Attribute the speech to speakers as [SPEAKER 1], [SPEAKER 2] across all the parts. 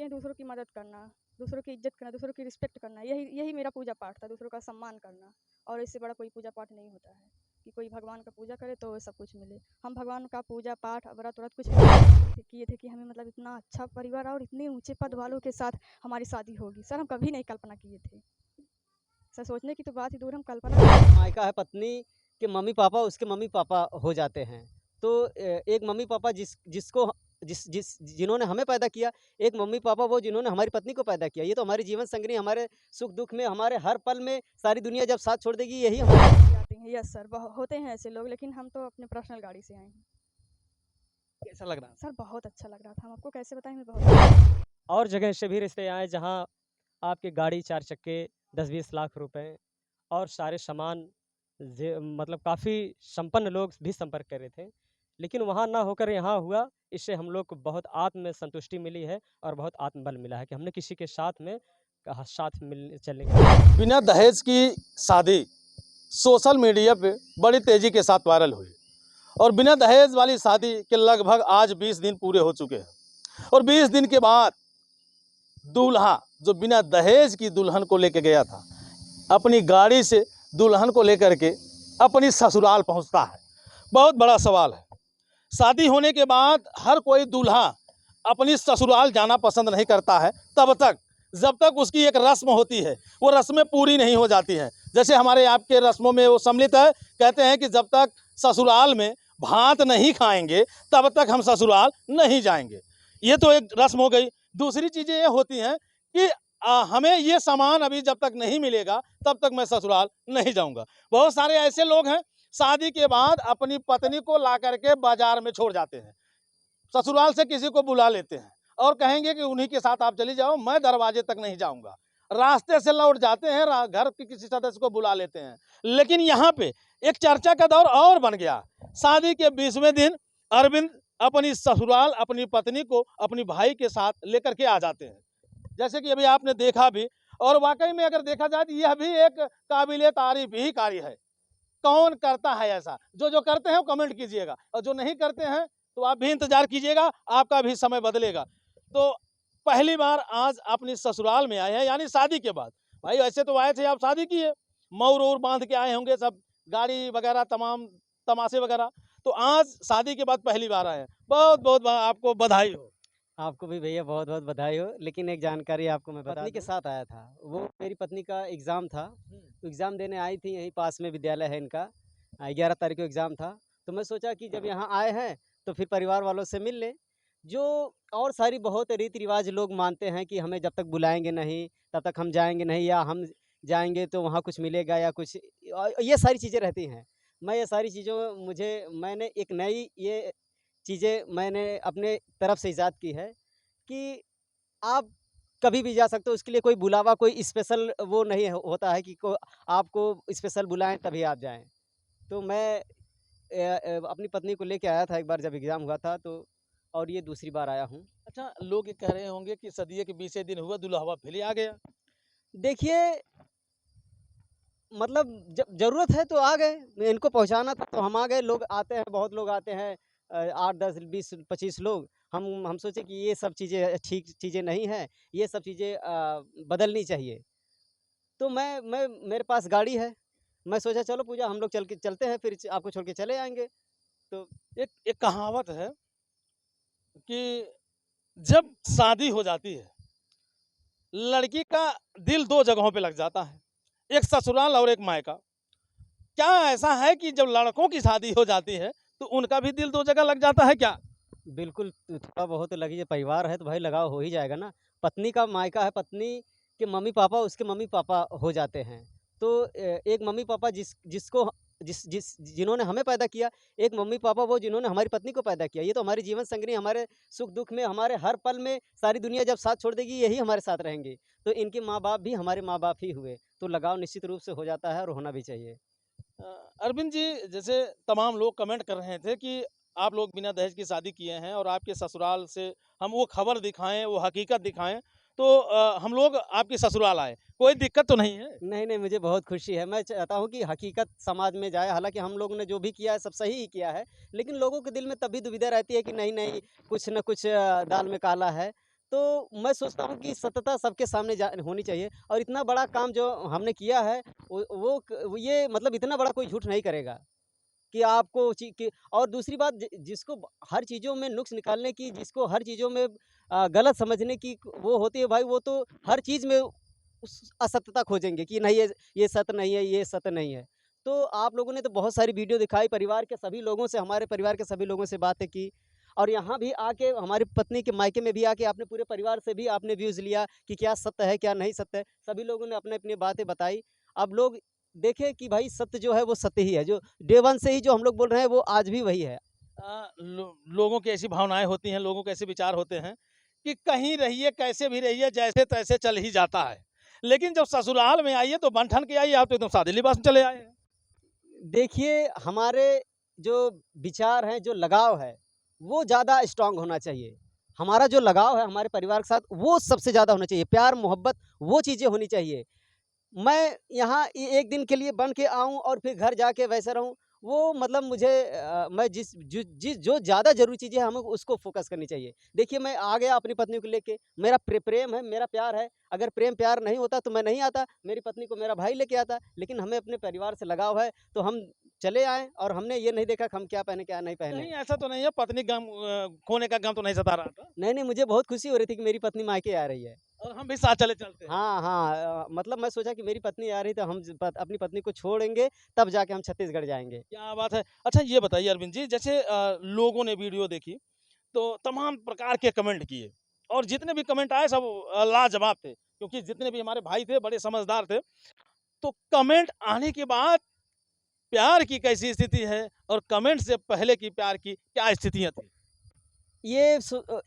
[SPEAKER 1] कि दूसरों की मदद करना, दूसरों की इज़्ज़त करना, दूसरों की रिस्पेक्ट करना, यही यही मेरा पूजा पाठ था, दूसरों का सम्मान करना। और इससे बड़ा कोई पूजा पाठ नहीं होता है कि कोई भगवान का पूजा करे तो सब कुछ मिले। हम भगवान का पूजा पाठ, व्रत कुछ नहीं किए थे कि हमें मतलब इतना अच्छा परिवार और इतने ऊँचे पद वालों के साथ हमारी शादी होगी। सर हम कभी नहीं कल्पना किए थे। सर सोचने की तो बात ही दूर, हम कल्पना
[SPEAKER 2] मायका है पत्नी के मम्मी पापा उसके मम्मी पापा हो जाते हैं। तो एक मम्मी पापा जिसको जिन्होंने हमें पैदा किया, एक मम्मी पापा वो जिन्होंने हमारी पत्नी को पैदा किया। ये तो हमारी जीवन संगिनी, हमारे सुख दुख में, हमारे हर पल में, सारी दुनिया जब साथ छोड़ देगी यही हमारे
[SPEAKER 1] आते हैं। यस सर, होते हैं ऐसे लोग, लेकिन हम तो अपने पर्सनल गाड़ी से आए हैं।
[SPEAKER 3] कैसा लग रहा
[SPEAKER 1] सर बहुत अच्छा लग रहा था, हम आपको कैसे बताएं, हमें बहुत
[SPEAKER 3] और जगह से भी रिश्ते आए जहाँ आपकी गाड़ी 4 चक्के 10-20 लाख रुपए और सारे सामान मतलब काफ़ी संपन्न लोग भी संपर्क कर रहे थे, लेकिन वहाँ ना होकर यहाँ हुआ। इससे हम लोग को बहुत आत्म संतुष्टि मिली है और बहुत आत्मबल मिला है कि हमने किसी के साथ में साथ मिल चलने का।
[SPEAKER 4] बिना दहेज की शादी सोशल मीडिया पे बड़ी तेज़ी के साथ वायरल हुई और बिना दहेज वाली शादी के लगभग आज 20 दिन पूरे हो चुके हैं और 20 दिन के बाद दूल्हा जो बिना दहेज की दुल्हन को लेकर गया था, अपनी गाड़ी से दुल्हन को लेकर के अपनी ससुराल पहुंचता है। बहुत बड़ा सवाल है। शादी होने के बाद हर कोई दूल्हा अपनी ससुराल जाना पसंद नहीं करता है तब तक, जब तक उसकी एक रस्म होती है, वो रस्में पूरी नहीं हो जाती हैं। जैसे हमारे आपके रस्मों में वो सम्मिलित है, कहते हैं कि जब तक ससुराल में भात नहीं खाएंगे तब तक हम ससुराल नहीं जाएंगे। ये तो एक रस्म हो गई। दूसरी चीज़ें ये होती हैं कि हमें ये सामान अभी जब तक नहीं मिलेगा तब तक मैं ससुराल नहीं जाऊंगा। बहुत सारे ऐसे लोग हैं शादी के बाद अपनी पत्नी को ला करके बाजार में छोड़ जाते हैं, ससुराल से किसी को बुला लेते हैं और कहेंगे कि उन्हीं के साथ आप चली जाओ, मैं दरवाजे तक नहीं जाऊंगा। रास्ते से लौट जाते हैं, घर के किसी सदस्य को बुला लेते हैं। लेकिन यहाँ पे एक चर्चा का दौर और बन गया। शादी के 20वें दिन अरविंद अपनी ससुराल अपनी पत्नी को अपनी भाई के साथ लेकर के आ जाते हैं, जैसे कि अभी आपने देखा भी। और वाकई में अगर देखा जाए तो यह भी एक काबिले तारीफ ही कार्य है। कौन करता है ऐसा? जो करते हैं वो कमेंट कीजिएगा, और जो नहीं करते हैं तो आप भी इंतजार कीजिएगा, आपका भी समय बदलेगा। तो पहली बार आज अपनी ससुराल में आए हैं, यानी शादी के बाद। भाई ऐसे तो आए थे, आप शादी किए, मऊर और बांध के आए होंगे, सब गाड़ी वगैरह तमाम तमाशे वगैरह। तो आज शादी के बाद पहली बार आए हैं। बहुत बहुत आपको बधाई हो।
[SPEAKER 2] आपको भी भैया बहुत बहुत बधाई हो। लेकिन एक जानकारी आपको मैं बता, पत्नी के साथ आया था। वो मेरी पत्नी का एग्ज़ाम था, तो एग्ज़ाम देने आई थी, यहीं पास में विद्यालय है इनका। 11 तारीख को एग्ज़ाम था, तो मैं सोचा कि जब यहाँ आए हैं तो फिर परिवार वालों से मिल लें। जो और सारी बहुत रीति रिवाज लोग मानते हैं कि हमें जब तक बुलाएंगे नहीं तब तक हम जाएंगे नहीं, या हम जाएंगे तो वहाँ कुछ मिलेगा या कुछ, ये सारी चीज़ें रहती हैं। मैं ये सारी चीज़ों मैंने एक नई ये चीज़ें मैंने अपने तरफ से ईजाद की है कि आप कभी भी जा सकते हो। उसके लिए कोई बुलावा, कोई स्पेशल वो नहीं होता है कि आपको स्पेशल बुलाएं तभी आप जाएं। तो मैं अपनी पत्नी को लेके आया था एक बार जब एग्ज़ाम हुआ था, तो और ये दूसरी बार आया हूँ।
[SPEAKER 4] अच्छा, लोग ये कह रहे होंगे कि सदिये के 20 दिन हुआ, दुल्हवा फिर ही आ गया।
[SPEAKER 2] देखिए, मतलब जब ज़रूरत है तो आ गए, इनको पहुँचाना था तो हम आ गए। लोग आते हैं, बहुत लोग आते हैं, 8, 10, 20, 25 लोग। हम सोचे कि ये सब चीज़ें ठीक चीज़ें नहीं हैं, ये सब चीज़ें बदलनी चाहिए। तो मैं मेरे पास गाड़ी है, मैं सोचा चलो पूजा हम लोग चलते हैं, फिर आपको छोड़ के चले आएँगे। तो
[SPEAKER 4] एक कहावत है कि जब शादी हो जाती है, लड़की का दिल 2 जगहों पे लग जाता है, एक ससुराल और एक मायका। क्या ऐसा है कि जब लड़कों की शादी हो जाती है तो उनका भी दिल 2 जगह लग जाता है क्या?
[SPEAKER 2] बिल्कुल, थोड़ा बहुत लगी है, परिवार है तो भाई लगाव हो ही जाएगा ना। पत्नी का मायका है, पत्नी के मम्मी-पापा उसके मम्मी-पापा हो जाते हैं। तो एक मम्मी-पापा जिसको जिन्होंने हमें पैदा किया, एक मम्मी-पापा वो जिन्होंने हमारी पत्नी को पैदा किया। ये तो हमारी जीवन संगिनी, हमारे सुख-दुख में, हमारे हर पल में, सारी दुनिया जब साथ छोड़ देगी यही हमारे साथ रहेंगे। तो इनके माँ-बाप भी हमारे माँ-बाप ही हुए, तो लगाव निश्चित रूप से हो जाता है और होना भी चाहिए।
[SPEAKER 4] अरविंद जी, जैसे तमाम लोग कमेंट कर रहे थे कि आप लोग बिना दहेज की शादी किए हैं और आपके ससुराल से हम वो खबर दिखाएं, वो हकीकत दिखाएं, तो हम लोग आपकी ससुराल आए, कोई दिक्कत तो नहीं है?
[SPEAKER 2] नहीं, नहीं, मुझे बहुत खुशी है। मैं चाहता हूँ कि हकीकत समाज में जाए। हालाँकि हम लोगों ने जो भी किया है सब सही ही किया है, लेकिन लोगों के दिल में तब भी दुविधा रहती है कि नहीं, नहीं, कुछ न कुछ दाल में काला है। तो मैं सोचता हूँ कि सत्यता सबके सामने होनी चाहिए, और इतना बड़ा काम जो हमने किया है वो ये मतलब इतना बड़ा कोई झूठ नहीं करेगा कि आपको और दूसरी बात, जिसको हर चीज़ों में नुक्स निकालने की, जिसको हर चीज़ों में गलत समझने की वो होती है भाई, वो तो हर चीज़ में उस असत्यता खोजेंगे कि नहीं ये सत्य नहीं है, ये सत्य नहीं है। तो आप लोगों ने तो बहुत सारी वीडियो दिखाई, परिवार के सभी लोगों से, हमारे परिवार के सभी लोगों से बातें की, और यहाँ भी आके हमारी पत्नी के मायके में भी आके आपने पूरे परिवार से भी आपने व्यूज़ लिया कि क्या सत्य है, क्या नहीं सत्य है। सभी लोगों ने अपनी-अपनी बातें बताई। अब लोग देखें कि भाई सत्य जो है वो सत्य ही है, जो डे वन से ही जो हम लोग बोल रहे हैं वो आज भी वही है।
[SPEAKER 4] लोगों की ऐसी भावनाएं होती हैं, लोगों के ऐसे विचार होते हैं कि कहीं रहिए, कैसे भी रहिए, जैसे तैसे चल ही जाता है। लेकिन जब ससुराल में आइए तो बन ठन के आइए, आप तो एकदम सादे लिबास में चले आए हैं।
[SPEAKER 2] देखिए, हमारे जो विचार हैं, जो लगाव है, वो ज़्यादा स्ट्रॉन्ग होना चाहिए। हमारा जो लगाव है हमारे परिवार के साथ, वो सबसे ज़्यादा होना चाहिए। प्यार, मोहब्बत, वो चीज़ें होनी चाहिए। मैं यहाँ एक दिन के लिए बन के आऊँ और फिर घर जाके वैसे रहूँ, वो मतलब मुझे मैं जो ज़्यादा ज़रूरी चीज़ें हैं, हमें उसको फ़ोकस करनी चाहिए। देखिए, मैं आ गया अपनी पत्नी को लेके, मेरा प्रेम है, मेरा प्यार है। अगर प्रेम प्यार नहीं होता तो मैं नहीं आता, मेरी पत्नी को मेरा भाई लेके आता। लेकिन हमें अपने परिवार से लगाव है, तो हम चले आए, और हमने ये नहीं देखा कि हम क्या पहने, क्या नहीं पहने।
[SPEAKER 4] नहीं, ऐसा तो नहीं है, पत्नी गम खोने का गम तो नहीं सता रहा था।
[SPEAKER 2] नहीं, मुझे बहुत खुशी हो रही थी कि मेरी पत्नी मायके आ रही है।
[SPEAKER 4] और हम भी साथ चले चलते हैं।
[SPEAKER 2] हाँ, हाँ, मतलब मैं सोचा कि मेरी पत्नी आ रही तो हम अपनी पत्नी को छोड़ेंगे, तब जाके हम छत्तीसगढ़ जाएँगे।
[SPEAKER 4] क्या बात है। अच्छा, ये बताइए अरविंद जी, जैसे लोगों ने वीडियो देखी तो तमाम प्रकार के कमेंट किए, और जितने भी कमेंट आए सब लाजवाब थे, क्योंकि जितने भी हमारे भाई थे बड़े समझदार थे। तो कमेंट आने के बाद प्यार की कैसी स्थिति है, और कमेंट से पहले की प्यार की क्या स्थितियां थी?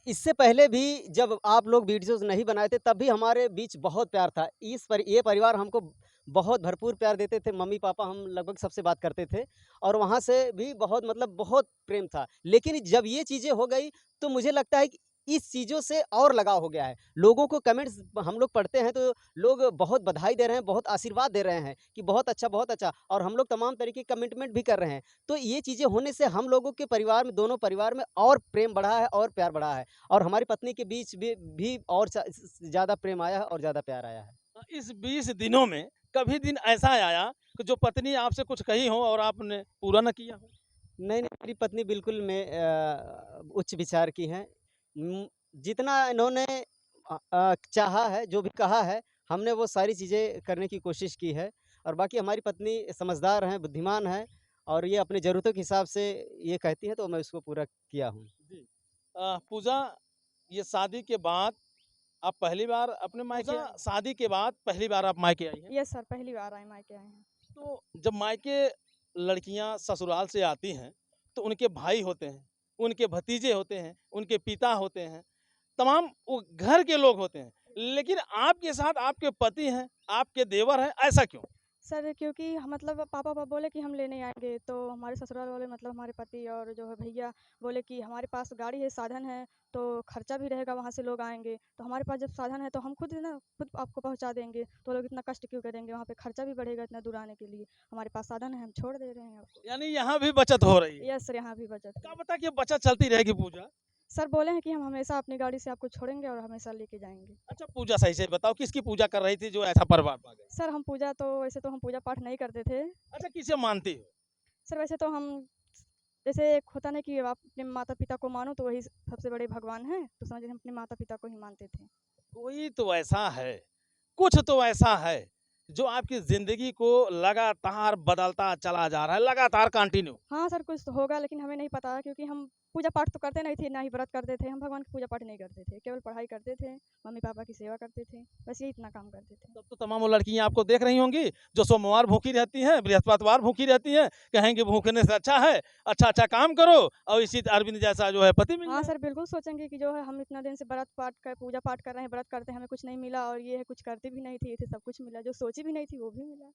[SPEAKER 2] इससे पहले भी जब आप लोग वीडियोज़ नहीं बनाए थे, तब भी हमारे बीच बहुत प्यार था। ये परिवार हमको बहुत भरपूर प्यार देते थे। मम्मी-पापा हम लगभग सबसे बात करते थे, और वहाँ से भी बहुत मतलब बहुत प्रेम था। लेकिन जब ये चीज़ें हो गई, तो मुझे लगता है कि इस चीज़ों से और लगाव हो गया है। लोगों को कमेंट्स हम लोग पढ़ते हैं, तो लोग बहुत बधाई दे रहे हैं, बहुत आशीर्वाद दे रहे हैं कि बहुत अच्छा, और हम लोग तमाम तरीके के कमिटमेंट भी कर रहे हैं। तो ये चीज़ें होने से हम लोगों के परिवार में, दोनों परिवार में और प्रेम बढ़ा है और प्यार बढ़ा है, और हमारी पत्नी के बीच भी और ज़्यादा प्रेम आया है और ज़्यादा प्यार आया है।
[SPEAKER 4] इस 20 दिनों में कभी दिन ऐसा आया कि जो पत्नी आपसे कुछ कही हो और आपने पूरा न किया हो?
[SPEAKER 2] नहीं, मेरी पत्नी बिल्कुल उच्च विचार की हैं। जितना इन्होंने चाहा है, जो भी कहा है, हमने वो सारी चीज़ें करने की कोशिश की है, और बाकी हमारी पत्नी समझदार हैं, बुद्धिमान हैं, और ये अपनी ज़रूरतों के हिसाब से ये कहती हैं, तो मैं उसको पूरा किया हूँ।
[SPEAKER 4] जी। पूजा, ये शादी के बाद आप पहली बार अपने मायके आई? शादी के बाद पहली बार आप मायके आई हैं?
[SPEAKER 1] यस सर, पहली बार आए मायके आए हैं।
[SPEAKER 4] तो जब मायके लड़कियां ससुराल से आती हैं तो उनके भाई होते हैं, उनके भतीजे होते हैं, उनके पिता होते हैं, तमाम वो घर के लोग होते हैं। लेकिन आपके साथ आपके पति हैं, आपके देवर हैं, ऐसा क्यों?
[SPEAKER 1] सर क्योंकि मतलब पापा बोले कि हम लेने आएँगे, तो हमारे ससुराल वाले मतलब हमारे पति और जो है भैया बोले कि हमारे पास गाड़ी है, साधन है, तो खर्चा भी रहेगा, वहाँ से लोग आएँगे। तो हमारे पास जब साधन है तो हम खुद आपको पहुँचा देंगे, तो लोग इतना कष्ट क्यों करेंगे? वहाँ पे खर्चा भी बढ़ेगा इतना दूर आने के लिए। हमारे पास साधन है, हम छोड़ दे रहे हैं आपको।
[SPEAKER 4] यानी यहाँ भी बचत हो रही है।
[SPEAKER 1] यस सर, यहाँ भी बचत
[SPEAKER 4] क्या
[SPEAKER 1] है।
[SPEAKER 4] बता कि बचत चलती रहेगी पूजा?
[SPEAKER 1] सर बोले हैं कि हम हमेशा अपनी गाड़ी से आपको छोड़ेंगे और हमेशा लेके जाएँगे।
[SPEAKER 4] अच्छा, पूजा सही से बताओ, किसकी पूजा कर रही थी जो ऐसा परिवार पा गई?
[SPEAKER 1] सर हम पूजा तो वैसे तो हम पूजा पाठ नहीं करते थे।
[SPEAKER 4] अच्छा, किसे मानती हो?
[SPEAKER 1] सर वैसे तो हम जैसे एक होता ना कि आप अपने माता-पिता को मानो तो वही सबसे बड़े भगवान हैं, तो समझिए हम अपने माता-पिता को ही मानते थे।
[SPEAKER 4] कोई तो ऐसा है, कुछ तो ऐसा है जो आपकी जिंदगी को लगातार बदलता चला जा रहा है, लगातार कंटिन्यू।
[SPEAKER 1] हाँ सर, कुछ तो होगा लेकिन हमें नहीं पता क्योंकि हम पूजा पाठ तो करते नहीं थे, ना ही व्रत करते थे, हम भगवान की पूजा पाठ नहीं करते थे, केवल पढ़ाई करते थे, मम्मी-पापा की सेवा करते थे, बस यही इतना काम करते थे।
[SPEAKER 4] तब तो तमाम वो लड़कियां आपको देख रही होंगी जो सोमवार भूखी रहती हैं, बृहस्पतिवार भूखी रहती हैं, कहेंगे भूखने से अच्छा है अच्छा काम करो और इसी अरविंद जैसा जो है पति मिल
[SPEAKER 1] हाँ
[SPEAKER 4] जाए।
[SPEAKER 1] सर, बिल्कुल सोचेंगे कि जो है हम इतना दिन से व्रत पाठ कर पूजा पाठ कर रहे हैं, व्रत करते हैं, हमें कुछ नहीं मिला और ये है कुछ करते भी नहीं थे, इसे सब कुछ मिला, जो सोची भी नहीं थी वो भी मिला।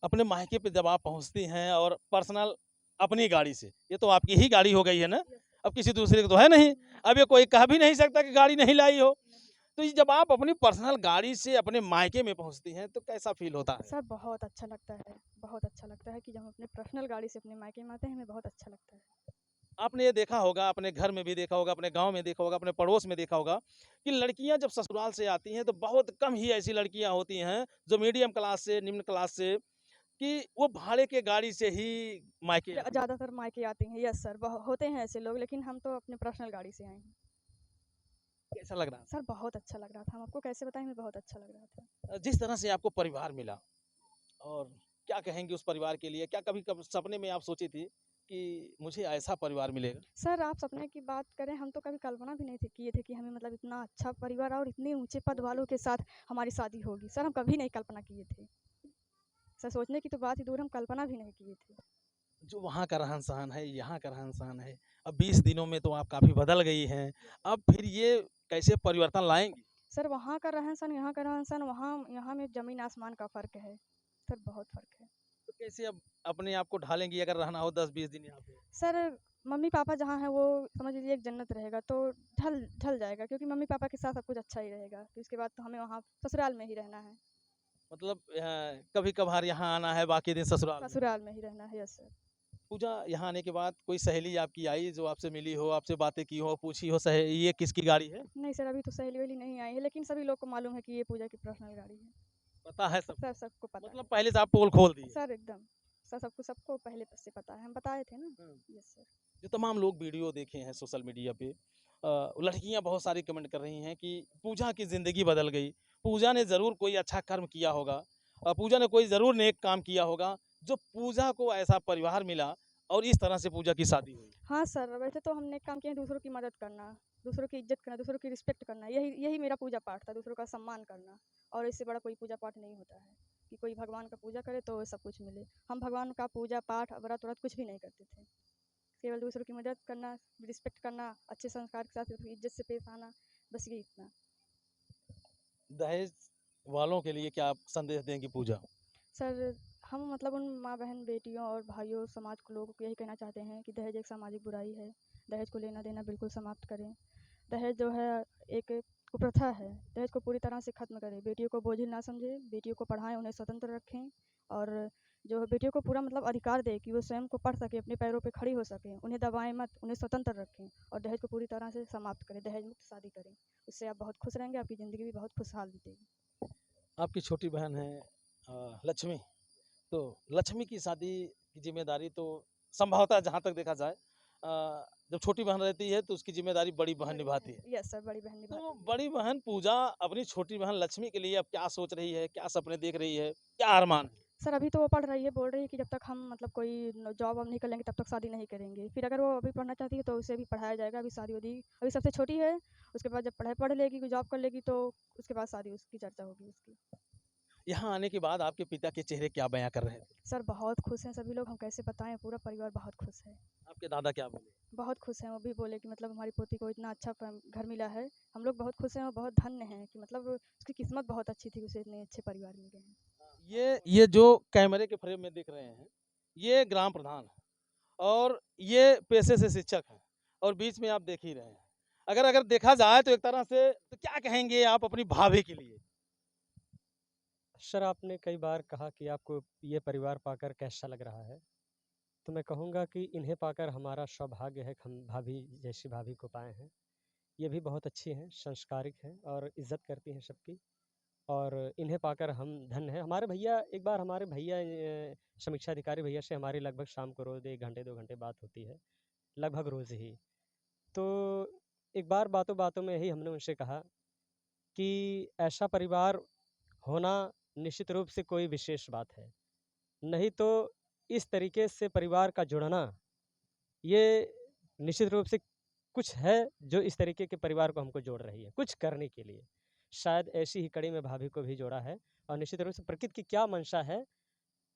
[SPEAKER 4] अपने मायके पे जब आप पहुंचती हैं और पर्सनल अपनी गाड़ी से, ये तो आपकी ही गाड़ी हो गई है ना,
[SPEAKER 1] यस
[SPEAKER 4] अब किसी दूसरे की तो है नहीं। अब ये कोई कह भी नहीं सकता कि गाड़ी नहीं लाई हो। तो ये जब आप अपनी पर्सनल गाड़ी से अपने मायके में पहुंचती हैं तो कैसा फील होता है?
[SPEAKER 1] सर बहुत अच्छा लगता है, बहुत अच्छा लगता है कि जब हम अपने पर्सनल गाड़ी से अपने मायके में आते हैं, हमें बहुत अच्छा लगता है।
[SPEAKER 4] आपने ये देखा होगा, अपने घर में भी देखा होगा, अपने गांव में देखा होगा, अपने पड़ोस में देखा होगा कि लड़कियां जब ससुराल से आती हैं तो बहुत कम ही ऐसी लड़कियां होती हैं जो मीडियम क्लास से, निम्न क्लास से, कि वो भाड़े के गाड़ी से ही मायके आती हैं।
[SPEAKER 1] ज़्यादातर मायके आती हैं, यस सर, होते हैं ऐसे लोग, लेकिन हम तो अपने पर्सनल गाड़ी से आए हैं।
[SPEAKER 4] कैसा लग रहा
[SPEAKER 1] सर बहुत अच्छा लग रहा था, हम आपको कैसे बताएं, हमें बहुत अच्छा लग रहा था।
[SPEAKER 4] था? जिस तरह से आपको परिवार मिला, और क्या कहेंगे उस परिवार के लिए? क्या कभी कभी सपने में आप सोची थी कि मुझे ऐसा परिवार मिलेगा?
[SPEAKER 1] सर आप सपने की बात करें, हम तो कभी कल्पना भी नहीं थे किए थे कि हमें मतलब इतना अच्छा परिवार और इतने ऊंचे पद वालों के साथ हमारी शादी होगी। सर हम कभी नहीं कल्पना किए थे। सर सोचने की तो बात ही दूर, हम कल्पना भी नहीं किए थे।
[SPEAKER 4] जो वहाँ का रहन सहन है, यहाँ का रहन सहन है, अब 20 दिनों में तो आप काफी बदल गई हैं। अब फिर ये कैसे परिवर्तन लाएंगी?
[SPEAKER 1] सर वहाँ का रहन सहन, यहाँ का रहन सहन, वहाँ यहाँ में ज़मीन आसमान का फ़र्क है। सर बहुत फ़र्क है।
[SPEAKER 4] तो कैसे अब अपने आप को ढालेंगी अगर रहना हो 10-20 दिन यहाँ पे?
[SPEAKER 1] सर मम्मी पापा जहाँ हैं वो समझ लीजिए एक जन्नत रहेगा, तो ढल ढल जाएगा, क्योंकि मम्मी पापा के साथ सब कुछ अच्छा ही रहेगा। फिर उसके बाद तो हमें वहाँ ससुराल में ही रहना है।
[SPEAKER 4] मतलब कभी कभार यहाँ आना है, बाकी दिन ससुराल में।
[SPEAKER 1] ससुराल में ही रहना है, यस सर।
[SPEAKER 4] पूजा, यहाँ आने के बाद कोई सहेली आपकी आई जो आपसे मिली हो, आपसे बातें की हो, पूछी हो सहे ये किसकी गाड़ी है?
[SPEAKER 1] नहीं सर, अभी तो सहेली वेली नहीं आई है, लेकिन सभी लोग को मालूम है कि ये पूजा की पर्सनल गाड़ी है।
[SPEAKER 4] पता है सब?
[SPEAKER 1] सर सबको पता
[SPEAKER 4] मतलब
[SPEAKER 1] है।
[SPEAKER 4] पहले से आप पोल खोल दिए?
[SPEAKER 1] सर एकदम, सर सबको पहले से पता है, हम बताए थे ना।
[SPEAKER 4] हम्म।
[SPEAKER 1] Yes sir.
[SPEAKER 4] जो तमाम लोग वीडियो देखे हैं सोशल मीडिया पे, लड़कियां बहुत सारी कमेंट कर रही हैं कि पूजा की ज़िंदगी बदल गई, पूजा ने ज़रूर कोई अच्छा कर्म किया होगा, पूजा ने कोई ज़रूर नेक काम किया होगा, जो पूजा को ऐसा परिवार मिला और इस तरह से पूजा की शादी हुई।
[SPEAKER 1] हाँ सर, वैसे तो हमने काम किया है दूसरों की मदद करना, दूसरों की इज्जत करना, दूसरों की रिस्पेक्ट करना, यही यही मेरा पूजा पाठ था, दूसरों का सम्मान करना। और इससे बड़ा कोई पूजा पाठ नहीं होता है कि कोई भगवान का पूजा करे तो सब कुछ मिले। हम भगवान का पूजा पाठ व्रत व्रत कुछ भी नहीं करते थे। केवल दूसरों की मदद करना, रिस्पेक्ट करना, अच्छे संस्कार के साथ इज्जत से पेश आना, बस ये इतना।
[SPEAKER 4] दहेज वालों के लिए क्या आप संदेश देंगी पूजा?
[SPEAKER 1] सर हम मतलब उन माँ बहन बेटियों और भाइयों समाज को लोगों को यही कहना चाहते हैं कि दहेज एक सामाजिक बुराई है। दहेज को लेना देना बिल्कुल समाप्त करें। दहेज जो है एक कुप्रथा है। दहेज को पूरी तरह से ख़त्म करें। बेटियों को बोझिल ना समझें, बेटियों को पढ़ाएं, उन्हें स्वतंत्र रखें। और जो है बेटियों को पूरा मतलब अधिकार दें कि वो स्वयं को पढ़ सकें, अपने पैरों पे खड़ी हो सकें। उन्हें दबाएं मत, उन्हें स्वतंत्र रखें और दहेज को पूरी तरह से समाप्त करें। दहेज मुक्त शादी करें, उससे आप बहुत खुश रहेंगे, आपकी ज़िंदगी भी बहुत खुशहाल बीतेगी।
[SPEAKER 4] आपकी छोटी बहन है लक्ष्मी, तो लक्ष्मी की शादी की जिम्मेदारी तो संभवतः जहाँ तक देखा जाए, जब छोटी बहन रहती है तो उसकी जिम्मेदारी बड़ी बहन निभाती है।
[SPEAKER 1] यस सर, बड़ी बहन
[SPEAKER 4] तो
[SPEAKER 1] निभाती है।
[SPEAKER 4] बड़ी बहन पूजा अपनी छोटी बहन लक्ष्मी के लिए अब क्या सोच रही है, क्या सपने देख रही है, क्या अरमान है?
[SPEAKER 1] सर अभी तो वो पढ़ रही है, बोल रही है कि जब तक हम मतलब कोई जॉब अब नहीं कर लेंगे तब तक शादी नहीं करेंगे। फिर अगर वो अभी पढ़ना चाहती है तो उसे भी पढ़ाया जाएगा, अभी शादी होगी। अभी सबसे छोटी है, उसके बाद जब पढ़ लेगी, कोई जॉब कर लेगी तो उसके बाद शादी उसकी चर्चा होगी उसकी।
[SPEAKER 4] यहाँ आने के बाद आपके पिता के चेहरे क्या बयां कर रहे थे?
[SPEAKER 1] सर बहुत खुश हैं सभी लोग, हम कैसे बताएं, पूरा परिवार बहुत खुश है।
[SPEAKER 4] आपके दादा क्या बोले?
[SPEAKER 1] बहुत खुश हैं, वो भी बोले कि मतलब हमारी पोती को इतना अच्छा घर मिला है। हम लोग बहुत खुश हैं और बहुत धन्य हैं कि मतलब उसकी किस्मत बहुत अच्छी थी, उसे इतने अच्छे परिवार मिल गए हैं।
[SPEAKER 4] ये जो कैमरे के फ्रेम में देख रहे हैं, ये ग्राम प्रधान है और ये पेशे से शिक्षक हैं, और बीच में आप देख ही रहे हैं। अगर अगर देखा जाए तो एक तरह से, तो क्या कहेंगे आप अपनी भाभी के लिए?
[SPEAKER 3] सर आपने कई बार कहा कि आपको ये परिवार पाकर कैसा लग रहा है, तो मैं कहूँगा कि इन्हें पाकर हमारा सौभाग्य है कि हम भाभी जैसी भाभी को पाए हैं। ये भी बहुत अच्छी हैं, संस्कारिक हैं और इज़्ज़त करती हैं सबकी, और इन्हें पाकर हम धन्य हैं। हमारे भैया, एक बार हमारे भैया समीक्षा अधिकारी भैया से हमारी लगभग शाम को रोज़ 1 घंटे 2 घंटे बात होती है, लगभग रोज़ ही। तो एक बार बातों-बातों में ही हमने उनसे कहा कि ऐसा परिवार होना निश्चित रूप से कोई विशेष बात है। नहीं तो इस तरीके से परिवार का जुड़ना, ये निश्चित रूप से कुछ है जो इस तरीके के परिवार को हमको जोड़ रही है, कुछ करने के लिए। शायद ऐसी ही कड़ी में भाभी को भी जोड़ा है, और निश्चित रूप से प्रकृति की क्या मंशा है,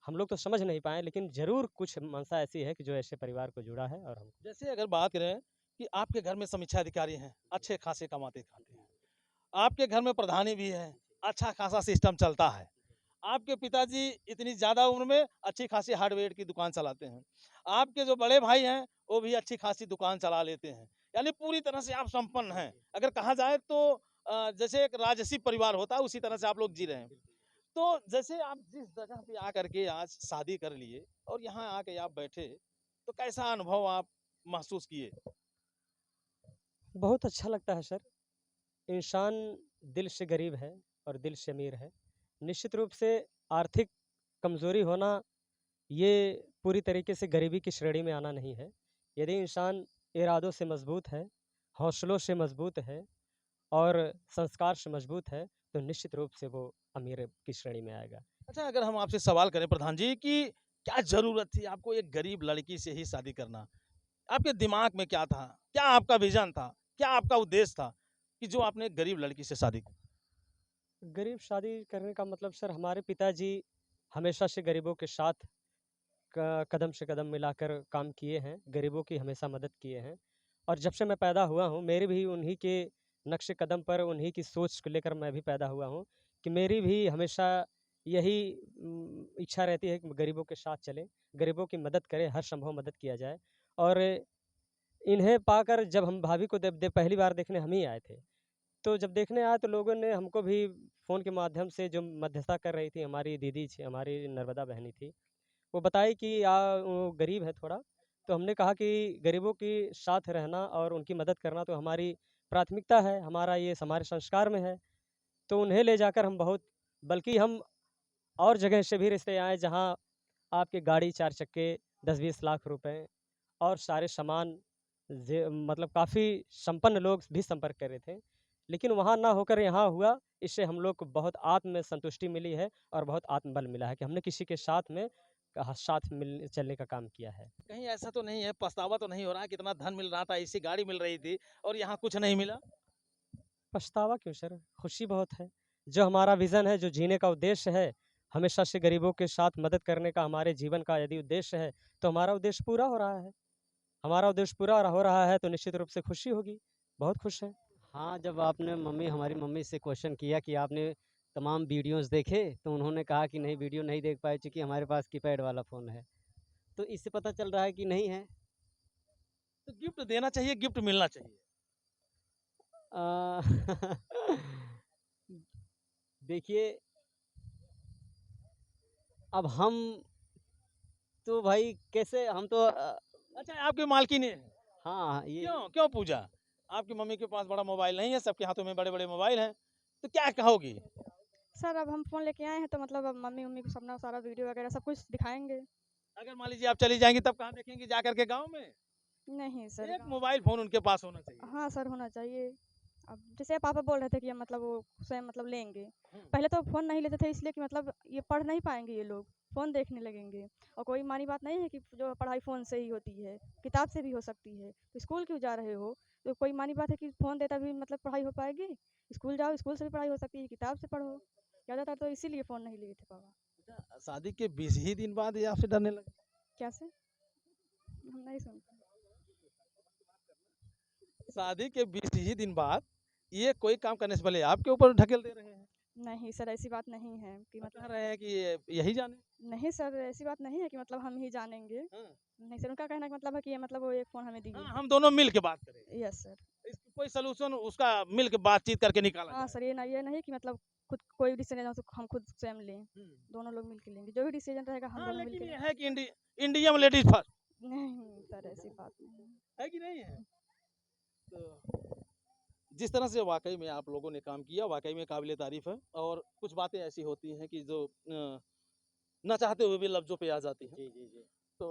[SPEAKER 3] हम लोग तो समझ नहीं पाए, लेकिन ज़रूर कुछ मंशा ऐसी है कि जो ऐसे परिवार को जुड़ा है और हम।
[SPEAKER 4] जैसे अगर बात करें कि आपके घर में समीक्षा अधिकारी हैं, अच्छे खासे कमाते खाते हैं, आपके घर में प्रधानी भी है, अच्छा खासा सिस्टम चलता है, आपके पिताजी इतनी ज़्यादा उम्र में अच्छी खासी हार्डवेयर की दुकान चलाते हैं, आपके जो बड़े भाई हैं वो भी अच्छी खासी दुकान चला लेते हैं, यानी पूरी तरह से आप संपन्न हैं। अगर कहा जाए तो जैसे एक राजसी परिवार होता है उसी तरह से आप लोग जी रहे हैं। तो जैसे आप जिस जगह पे आकर के आज शादी कर लिए और यहाँ आके आप बैठे, तो कैसा अनुभव आप महसूस किए?
[SPEAKER 3] बहुत अच्छा लगता है सर। इंसान दिल से गरीब है और दिल से अमीर है। निश्चित रूप से आर्थिक कमज़ोरी होना ये पूरी तरीके से गरीबी की श्रेणी में आना नहीं है। यदि इंसान इरादों से मज़बूत है, हौसलों से मज़बूत है और संस्कार से मज़बूत है, तो निश्चित रूप से वो अमीर की श्रेणी में आएगा।
[SPEAKER 4] अच्छा, अगर हम आपसे सवाल करें प्रधान जी कि क्या ज़रूरत थी आपको एक गरीब लड़की से ही शादी करना? आपके दिमाग में क्या था? क्या आपका विज़न था? क्या आपका उद्देश्य था कि जो आपने एक गरीब लड़की से शादी की?
[SPEAKER 3] गरीब शादी करने का मतलब सर, हमारे पिताजी हमेशा से गरीबों के साथ कदम से कदम मिलाकर काम किए हैं, गरीबों की हमेशा मदद किए हैं। और जब से मैं पैदा हुआ हूँ, मेरी भी उन्हीं के नक्शे कदम पर, उन्हीं की सोच को लेकर मैं भी पैदा हुआ हूँ कि मेरी भी हमेशा यही इच्छा रहती है कि गरीबों के साथ चलें, गरीबों की मदद करें, हर संभव मदद किया जाए। और इन्हें पाकर जब हम भाभी को पहली बार देखने हम ही आए थे, तो जब देखने आए तो लोगों ने हमको भी फ़ोन के माध्यम से, जो मध्यस्थता कर रही थी हमारी दीदी थी, हमारी नर्मदा बहनी थी, वो बताई कि वो गरीब है थोड़ा। तो हमने कहा कि गरीबों के साथ रहना और उनकी मदद करना तो हमारी प्राथमिकता है, हमारा ये हमारे संस्कार में है। तो उन्हें ले जाकर हम बहुत, बल्कि हम और जगह से भी रिश्ते आए जहाँ आपके गाड़ी 4 चक्के 10-20 लाख रुपए और सारे सामान, मतलब काफ़ी संपन्न लोग भी संपर्क कर रहे थे। लेकिन वहाँ ना होकर यहाँ हुआ, इससे हम लोग को बहुत आत्म संतुष्टि मिली है और बहुत आत्मबल मिला है कि हमने किसी के साथ में साथ मिल चलने का काम किया है।
[SPEAKER 4] कहीं ऐसा तो नहीं है, पछतावा तो नहीं हो रहा, कितना धन मिल रहा था, ऐसी गाड़ी मिल रही थी और यहाँ कुछ नहीं मिला?
[SPEAKER 3] पछतावा क्यों सर? खुशी बहुत है। जो हमारा विज़न है, जो जीने का उद्देश्य है, हमेशा से गरीबों के साथ मदद करने का हमारे जीवन का यदि उद्देश्य है, तो हमारा उद्देश्य पूरा हो रहा है। हमारा उद्देश्य पूरा हो रहा है तो निश्चित रूप से खुशी होगी। बहुत खुश हैं।
[SPEAKER 2] हाँ, जब आपने हमारी मम्मी से क्वेश्चन किया कि आपने तमाम वीडियोज़ देखे, तो उन्होंने कहा कि नहीं, वीडियो नहीं देख पाए चूँकि हमारे पास कीपैड वाला फ़ोन है। तो इससे पता चल रहा है कि नहीं है।
[SPEAKER 4] तो गिफ्ट देना चाहिए, गिफ्ट मिलना चाहिए।
[SPEAKER 2] अ, देखिए, अब हम तो भाई कैसे, हम तो
[SPEAKER 4] अच्छा, आपकी मालकिन है?
[SPEAKER 2] हाँ, ये
[SPEAKER 4] क्यों क्यों पूजा? आपकी मम्मी के पास बड़ा मोबाइल नहीं है, सबके हाथों में बड़े-बड़े मोबाइल हैं, तो क्या कहोगी?
[SPEAKER 1] सर अब हम फ़ोन लेके आए हैं तो मतलब अब मम्मी उम्मी को अपना सारा वीडियो वगैरह सब कुछ दिखाएंगे।
[SPEAKER 4] अगर मान लीजिए आप चली जाएँगी तब कहाँ देखेंगी जा कर के गाँव में?
[SPEAKER 1] नहीं सर,
[SPEAKER 4] एक मोबाइल फ़ोन उनके पास होना चाहिए।
[SPEAKER 1] हाँ सर, होना चाहिए। अब जैसे पापा बोल रहे थे कि हम मतलब वो स्वयं मतलब लेंगे।
[SPEAKER 4] हुँ।
[SPEAKER 1] पहले तो फ़ोन नहीं लेते थे इसलिए कि मतलब ये पढ़ नहीं पाएँगे ये लोग, फ़ोन देखने लगेंगे। और कोई मानी बात नहीं है कि जो पढ़ाई फ़ोन से ही होती है, किताब से भी हो सकती है। तो स्कूल क्यों जा रहे हो? तो कोई मानी बात है कि फ़ोन देता भी मतलब पढ़ाई हो पाएगी? स्कूल जाओ, स्कूल से भी पढ़ाई हो सकती है, किताब से पढ़ो। ज़्यादातर तो इसीलिए फ़ोन नहीं लिए थे पापा।
[SPEAKER 4] अच्छा, शादी के 20 ही दिन बाद ये आपसे डरने लगे?
[SPEAKER 1] क्या से? हम नहीं सुन पाए।
[SPEAKER 4] शादी के 20 ही दिन बाद ये कोई काम करने से पहले आपके ऊपर ढकेल दे रहे हैं?
[SPEAKER 1] नहीं सर, ऐसी बात नहीं है कि
[SPEAKER 4] कह
[SPEAKER 1] मतलब
[SPEAKER 4] रहे हैं कि ये यही जाने?
[SPEAKER 1] नहीं सर, ऐसी बात नहीं है कि मतलब हम ही जानेंगे।
[SPEAKER 4] हाँ।
[SPEAKER 1] नहीं सर, उनका कहने का मतलब है कि ये मतलब वो एक फ़ोन हमें
[SPEAKER 4] हाँ,
[SPEAKER 1] दिए।
[SPEAKER 4] हम दोनों मिल के बात करें।
[SPEAKER 1] Yes sir.
[SPEAKER 4] इसकी कोई सॉल्यूशन उसका मिल के बातचीत करके निकाला
[SPEAKER 1] हाँ
[SPEAKER 4] जाए।
[SPEAKER 1] सर, ये नहीं कि मतलब खुद कोई डिसीजन हो तो हम खुद स्वयं लें।
[SPEAKER 4] हुँ।
[SPEAKER 1] दोनों लोग मिल के लेंगे। जो भी डिसीजन रहेगा हम
[SPEAKER 4] हाँ,
[SPEAKER 1] दोनों मिल
[SPEAKER 4] लेकिन
[SPEAKER 1] के
[SPEAKER 4] ये
[SPEAKER 1] लेंगे।
[SPEAKER 4] है कि इंडिया में लेडीज़ फर्स्ट,
[SPEAKER 1] नहीं सर, ऐसी बात नहीं है।
[SPEAKER 4] है कि नहीं है? तो जिस तरह से वाक़ई में आप लोगों ने काम किया, वाक़ई में काबिल-ए-तारीफ़ है और कुछ बातें ऐसी होती हैं कि जो ना चाहते हुए भी लफ्ज़ों पे आ जाती हैं।
[SPEAKER 2] जी, जी, जी।
[SPEAKER 4] तो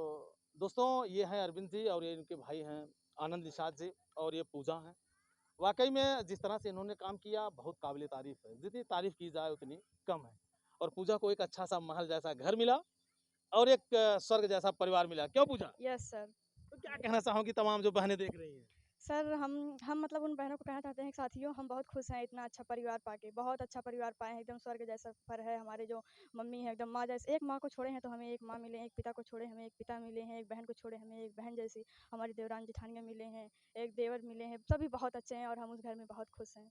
[SPEAKER 4] दोस्तों, ये हैं अरविंद जी और ये इनके भाई हैं आनंद निषाद जी और ये पूजा हैं। वाक़ई में जिस तरह से इन्होंने काम किया बहुत काबिल-ए-तारीफ़ है। जितनी तारीफ़ की जाए उतनी कम है और पूजा को एक अच्छा-सा महल जैसा घर मिला और एक स्वर्ग जैसा परिवार मिला। क्यों पूजा?
[SPEAKER 1] Yes sir.
[SPEAKER 4] तो क्या कहना चाहोगी तमाम जो बहनें देख रही हैं?
[SPEAKER 1] सर हम मतलब उन बहनों को कहना चाहते हैं कि साथियों हम बहुत खुश हैं इतना अच्छा परिवार पाके। बहुत अच्छा परिवार पाए हैं, एकदम स्वर्ग जैसा पर है। हमारे जो मम्मी है एकदम माँ जैसे, एक माँ को छोड़े हैं तो हमें एक माँ मिले हैं, एक पिता को छोड़े हमें एक पिता मिले हैं, एक बहन को छोड़े हमें एक बहन जैसी हमारी देवरानी जेठानियाँ मिले हैं, एक देवर मिले हैं। सभी बहुत अच्छे हैं और हम उस घर में बहुत खुश हैं।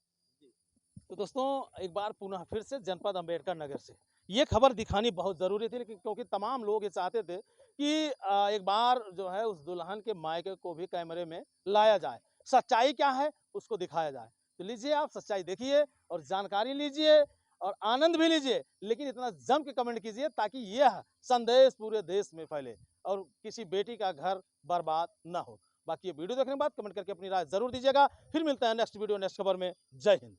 [SPEAKER 4] तो दोस्तों, एक बार पुनः फिर से जनपद अम्बेडकर नगर से ये खबर दिखानी बहुत ज़रूरी थी, लेकिन क्योंकि तमाम लोग ये चाहते थे कि एक बार जो है उस दुल्हन के मायके को भी कैमरे में लाया जाए, सच्चाई क्या है उसको दिखाया जाए। तो लीजिए, आप सच्चाई देखिए और जानकारी लीजिए और आनंद भी लीजिए, लेकिन इतना जम के कमेंट कीजिए ताकि यह संदेश पूरे देश में फैले और किसी बेटी का घर बर्बाद ना हो। बाकी ये वीडियो देखने के बाद कमेंट करके अपनी राय जरूर दीजिएगा। फिर मिलते हैं नेक्स्ट वीडियो नेक्स्ट खबर में। जय हिंद।